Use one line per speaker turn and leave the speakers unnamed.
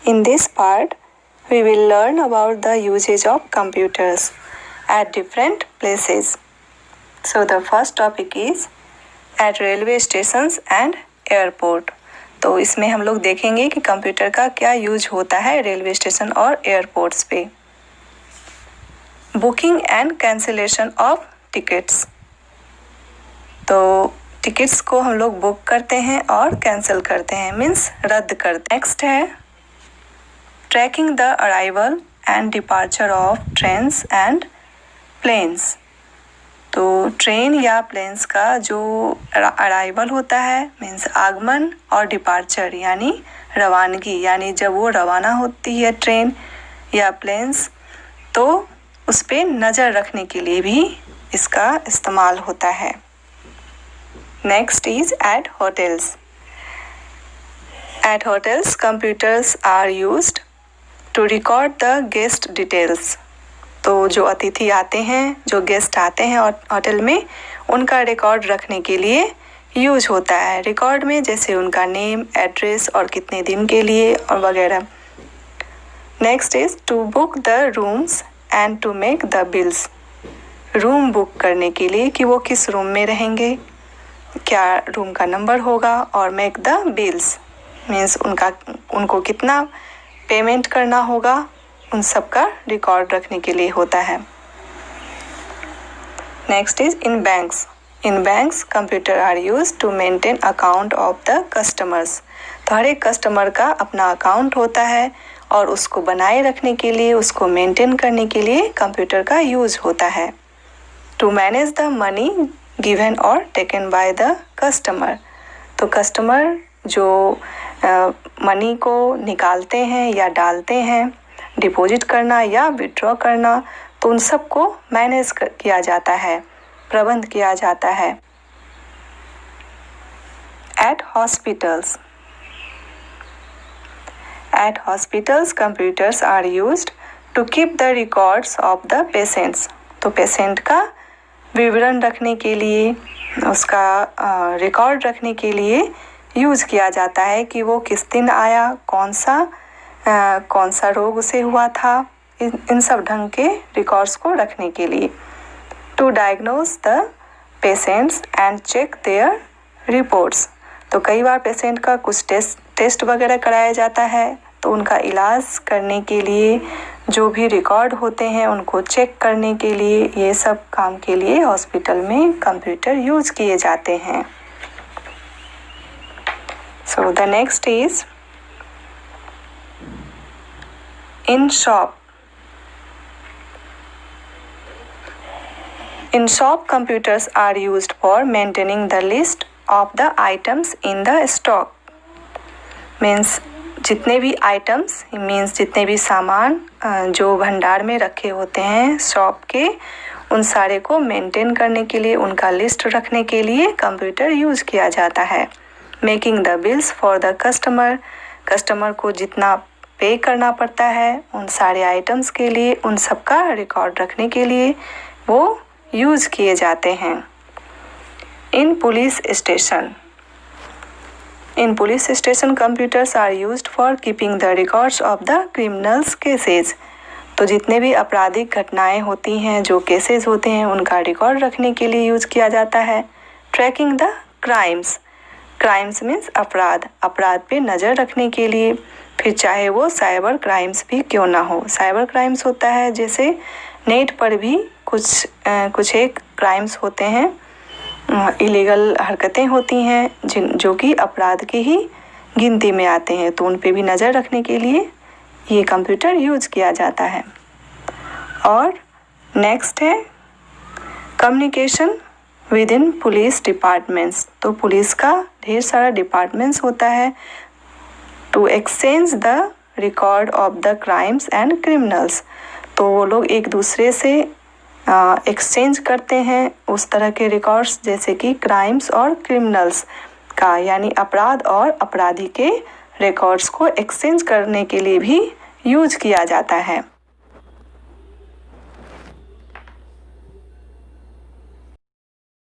In this part, we will learn about the usage of computers at different places. So the first topic is at railway stations and airport. तो इसमें हम लोग देखेंगे कि computer का क्या use होता है रेलवे स्टेशन और एयरपोर्ट्स पे। Booking and cancellation of tickets. तो टिकट्स को हम लोग बुक करते हैं और कैंसिल करते हैं, मीन्स रद्द करते हैं। नेक्स्ट है tracking the arrival and departure of trains and planes. तो ट्रेन या प्लेन्स का जो अराइवल होता है मीन्स आगमन, और डिपार्चर यानी रवानगी, यानी जब वो रवाना होती है ट्रेन या प्लेन्स, तो उस पर नज़र रखने के लिए भी इसका इस्तेमाल होता है। Next is at hotels. At hotels computers are used to record the guest details. तो जो अतिथि आते हैं, जो गेस्ट आते हैं होटल में, उनका रिकॉर्ड रखने के लिए यूज होता है। रिकॉर्ड में जैसे उनका नेम, एड्रेस और कितने दिन के लिए और वगैरह। Next is to book the rooms and to make the bills. Room book करने के लिए कि वो किस रूम में रहेंगे, क्या रूम का नंबर होगा, और मेक द बिल्स मीन्स उनको कितना पेमेंट करना होगा, उन सब का रिकॉर्ड रखने के लिए होता है। Next is in banks. In banks computer are use to maintain account of the customers. तो हर एक कस्टमर का अपना अकाउंट होता है और उसको बनाए रखने के लिए, उसको मेंटेन करने के लिए कंप्यूटर का यूज होता है। To manage the money given और टेकन बाय द कस्टमर। तो कस्टमर जो मनी को निकालते हैं या डालते हैं, डिपॉजिट करना या विड्रॉ करना, तो उन सब को मैनेज किया जाता है, प्रबंध किया जाता है। At hospitals. At hospitals computers are used to keep the records of the patients. तो पेशेंट का विवरण रखने के लिए, उसका रिकॉर्ड रखने के लिए यूज़ किया जाता है कि वो किस दिन आया, कौन सा रोग उसे हुआ था, इन सब ढंग के रिकॉर्ड्स को रखने के लिए। To diagnose the patients and check their reports. तो कई बार पेशेंट का कुछ टेस्ट वगैरह कराया जाता है, तो उनका इलाज करने के लिए जो भी रिकॉर्ड होते हैं उनको चेक करने के लिए, ये सब काम के लिए हॉस्पिटल में कंप्यूटर यूज किए जाते हैं। So the next is in shop. In shop computers are used for maintaining the list of the items in the stock. Means जितने भी आइटम्स मीन्स जितने भी सामान जो भंडार में रखे होते हैं शॉप के, उन सारे को मेंटेन करने के लिए, उनका लिस्ट रखने के लिए कंप्यूटर यूज किया जाता है। Making the bills for the customer. Customer को जितना पे करना पड़ता है उन सारे आइटम्स के लिए, उन सब का रिकॉर्ड रखने के लिए वो यूज किए जाते हैं। In police station. In police station computers are used for keeping the records of the criminals cases. तो जितने भी आपराधिक घटनाएं होती हैं, जो केसेस होते हैं, उनका रिकॉर्ड रखने के लिए यूज किया जाता है। Tracking the crimes. Crimes means अपराध, अपराध पे नज़र रखने के लिए, फिर चाहे वो साइबर क्राइम्स भी क्यों ना हो। साइबर क्राइम्स होता है जैसे नेट पर भी कुछ एक क्राइम्स होते हैं, इलीगल हरकतें होती हैं जो कि अपराध की ही गिनती में आते हैं, तो उन पे भी नज़र रखने के लिए ये कंप्यूटर यूज किया जाता है। और नेक्स्ट है communication within police departments. तो पुलिस का ढेर सारा डिपार्टमेंट्स होता है। To exchange the record of the crimes and criminals. तो वो लोग एक दूसरे से एक्सचेंज करते हैं उस तरह के रिकॉर्ड्स, जैसे कि क्राइम्स और क्रिमिनल्स का, यानी अपराध और अपराधी के रिकॉर्ड्स को एक्सचेंज करने के लिए भी यूज किया जाता है।